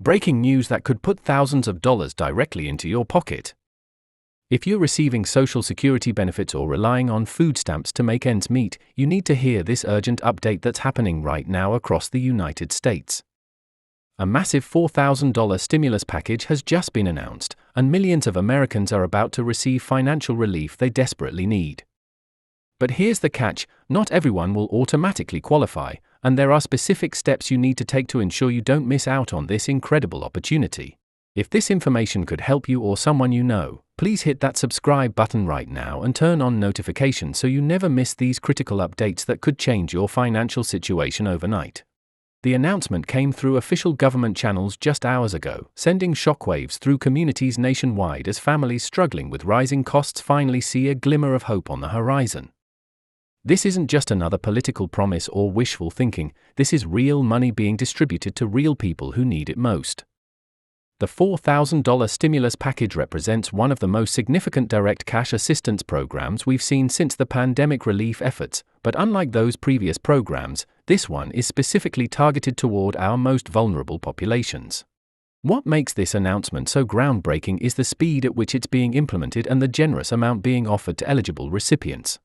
Breaking news that could put thousands of dollars directly into your pocket. If you're receiving Social Security benefits or relying on food stamps to make ends meet, you need to hear this urgent update that's happening right now across the United States. A massive $4,000 stimulus package has just been announced, and millions of Americans are about to receive financial relief they desperately need. But here's the catch: not everyone will automatically qualify, and there are specific steps you need to take to ensure you don't miss out on this incredible opportunity. If this information could help you or someone you know, please hit that subscribe button right now and turn on notifications so you never miss these critical updates that could change your financial situation overnight. The announcement came through official government channels just hours ago, sending shockwaves through communities nationwide as families struggling with rising costs finally see a glimmer of hope on the horizon. This isn't just another political promise or wishful thinking, this is real money being distributed to real people who need it most. The $4,000 stimulus package represents one of the most significant direct cash assistance programs we've seen since the pandemic relief efforts, but unlike those previous programs, this one is specifically targeted toward our most vulnerable populations. What makes this announcement so groundbreaking is the speed at which it's being implemented and the generous amount being offered to eligible recipients.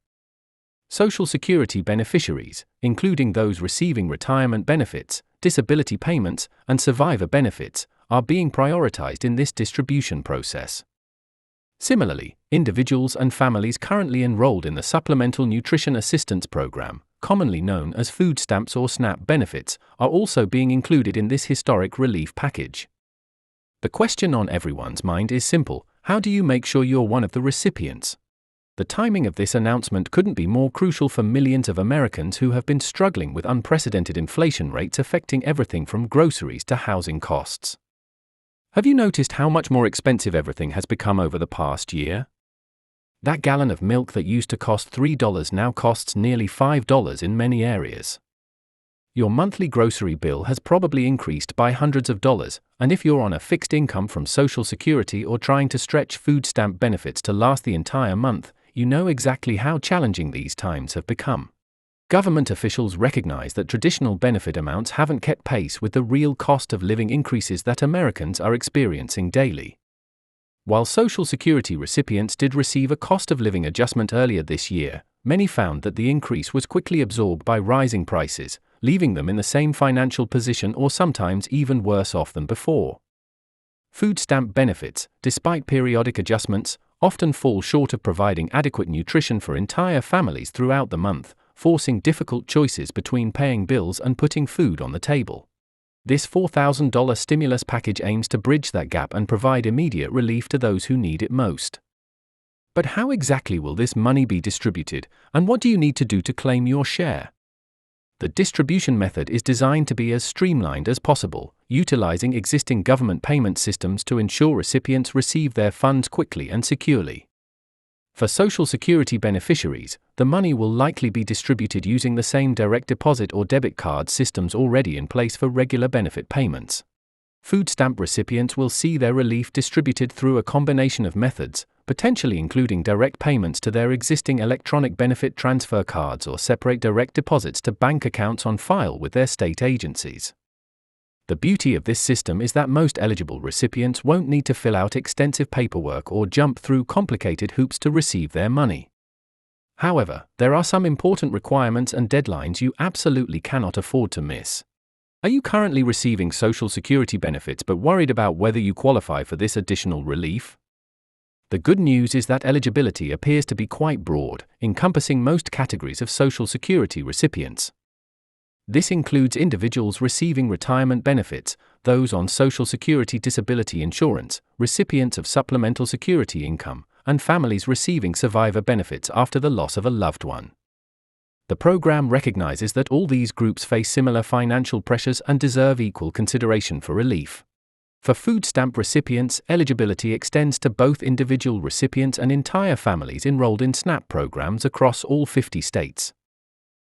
Social Security beneficiaries, including those receiving retirement benefits, disability payments, and survivor benefits, are being prioritized in this distribution process. Similarly, individuals and families currently enrolled in the Supplemental Nutrition Assistance Program, commonly known as food stamps or SNAP benefits, are also being included in this historic relief package. The question on everyone's mind is simple: how do you make sure you're one of the recipients? The timing of this announcement couldn't be more crucial for millions of Americans who have been struggling with unprecedented inflation rates affecting everything from groceries to housing costs. Have you noticed how much more expensive everything has become over the past year? That gallon of milk that used to cost $3 now costs nearly $5 in many areas. Your monthly grocery bill has probably increased by hundreds of dollars, and if you're on a fixed income from Social Security or trying to stretch food stamp benefits to last the entire month, you know exactly how challenging these times have become. Government officials recognize that traditional benefit amounts haven't kept pace with the real cost of living increases that Americans are experiencing daily. While Social Security recipients did receive a cost of living adjustment earlier this year, many found that the increase was quickly absorbed by rising prices, leaving them in the same financial position or sometimes even worse off than before. Food stamp benefits, despite periodic adjustments, often fall short of providing adequate nutrition for entire families throughout the month, forcing difficult choices between paying bills and putting food on the table. This $4,000 stimulus package aims to bridge that gap and provide immediate relief to those who need it most. But how exactly will this money be distributed, and what do you need to do to claim your share? The distribution method is designed to be as streamlined as possible, utilizing existing government payment systems to ensure recipients receive their funds quickly and securely. For Social Security beneficiaries, the money will likely be distributed using the same direct deposit or debit card systems already in place for regular benefit payments. Food stamp recipients will see their relief distributed through a combination of methods, potentially including direct payments to their existing electronic benefit transfer cards or separate direct deposits to bank accounts on file with their state agencies. The beauty of this system is that most eligible recipients won't need to fill out extensive paperwork or jump through complicated hoops to receive their money. However, there are some important requirements and deadlines you absolutely cannot afford to miss. Are you currently receiving Social Security benefits but worried about whether you qualify for this additional relief? The good news is that eligibility appears to be quite broad, encompassing most categories of Social Security recipients. This includes individuals receiving retirement benefits, those on Social Security disability insurance, recipients of supplemental security income, and families receiving survivor benefits after the loss of a loved one. The program recognizes that all these groups face similar financial pressures and deserve equal consideration for relief. For food stamp recipients, eligibility extends to both individual recipients and entire families enrolled in SNAP programs across all 50 states.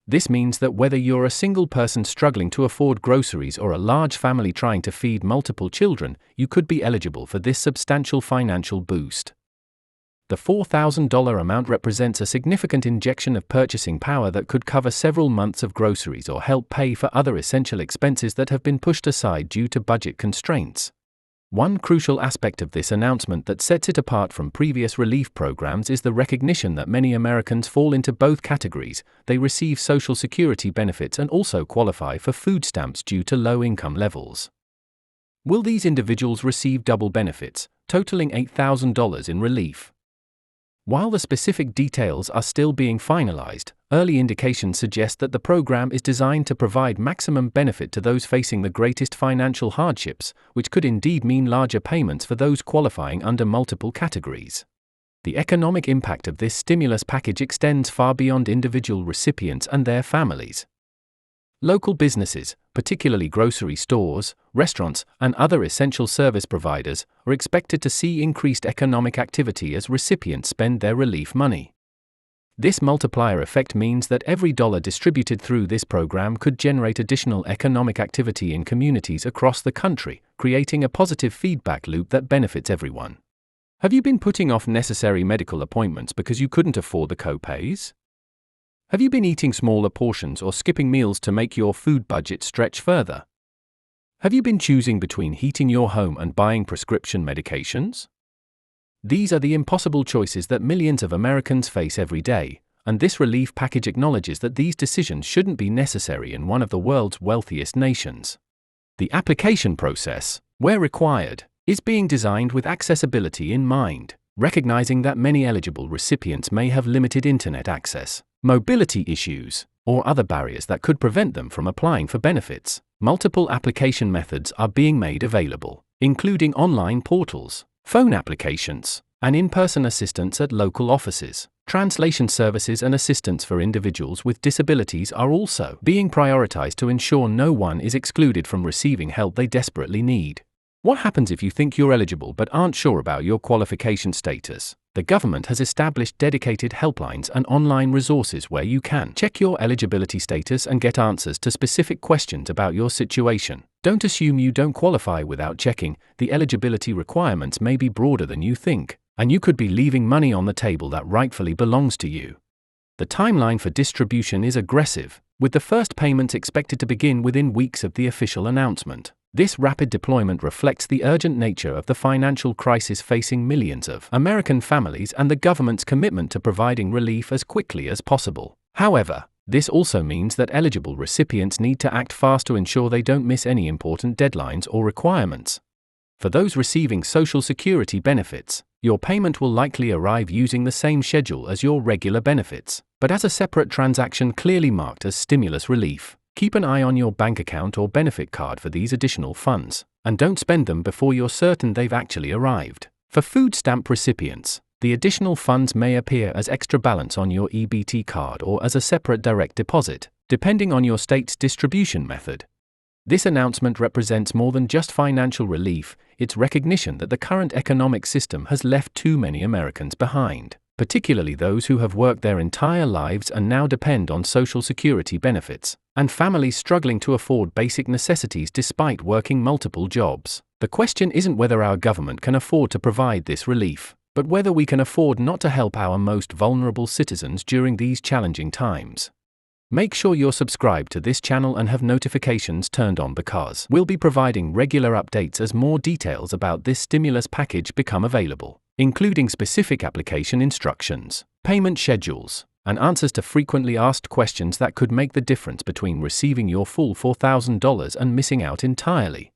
This means that whether you're a single person struggling to afford groceries or a large family trying to feed multiple children, you could be eligible for this substantial financial boost. The $4,000 amount represents a significant injection of purchasing power that could cover several months of groceries or help pay for other essential expenses that have been pushed aside due to budget constraints. One crucial aspect of this announcement that sets it apart from previous relief programs is the recognition that many Americans fall into both categories. They receive Social Security benefits and also qualify for food stamps due to low income levels. Will these individuals receive double benefits, totaling $8,000 in relief? While the specific details are still being finalized, early indications suggest that the program is designed to provide maximum benefit to those facing the greatest financial hardships, which could indeed mean larger payments for those qualifying under multiple categories. The economic impact of this stimulus package extends far beyond individual recipients and their families. Local businesses, particularly grocery stores, restaurants, and other essential service providers, are expected to see increased economic activity as recipients spend their relief money. This multiplier effect means that every dollar distributed through this program could generate additional economic activity in communities across the country, creating a positive feedback loop that benefits everyone. Have you been putting off necessary medical appointments because you couldn't afford the co-pays? Have you been eating smaller portions or skipping meals to make your food budget stretch further? Have you been choosing between heating your home and buying prescription medications? These are the impossible choices that millions of Americans face every day, and this relief package acknowledges that these decisions shouldn't be necessary in one of the world's wealthiest nations. The application process, where required, is being designed with accessibility in mind, recognizing that many eligible recipients may have limited internet access, mobility issues, or other barriers that could prevent them from applying for benefits. Multiple application methods are being made available, including online portals, phone applications, and in-person assistance at local offices. Translation services and assistance for individuals with disabilities are also being prioritized to ensure no one is excluded from receiving help they desperately need. What happens if you think you're eligible but aren't sure about your qualification status? The government has established dedicated helplines and online resources where you can check your eligibility status and get answers to specific questions about your situation. Don't assume you don't qualify without checking. The eligibility requirements may be broader than you think, and you could be leaving money on the table that rightfully belongs to you. The timeline for distribution is aggressive, with the first payments expected to begin within weeks of the official announcement. This rapid deployment reflects the urgent nature of the financial crisis facing millions of American families and the government's commitment to providing relief as quickly as possible. However, this also means that eligible recipients need to act fast to ensure they don't miss any important deadlines or requirements. For those receiving Social Security benefits, your payment will likely arrive using the same schedule as your regular benefits, but as a separate transaction clearly marked as stimulus relief. Keep an eye on your bank account or benefit card for these additional funds, and don't spend them before you're certain they've actually arrived. For food stamp recipients, the additional funds may appear as extra balance on your EBT card or as a separate direct deposit, depending on your state's distribution method. This announcement represents more than just financial relief, it's recognition that the current economic system has left too many Americans behind, particularly those who have worked their entire lives and now depend on Social Security benefits, and families struggling to afford basic necessities despite working multiple jobs. The question isn't whether our government can afford to provide this relief, but whether we can afford not to help our most vulnerable citizens during these challenging times. Make sure you're subscribed to this channel and have notifications turned on because we'll be providing regular updates as more details about this stimulus package become available, including specific application instructions, payment schedules, and answers to frequently asked questions that could make the difference between receiving your full $4,000 and missing out entirely.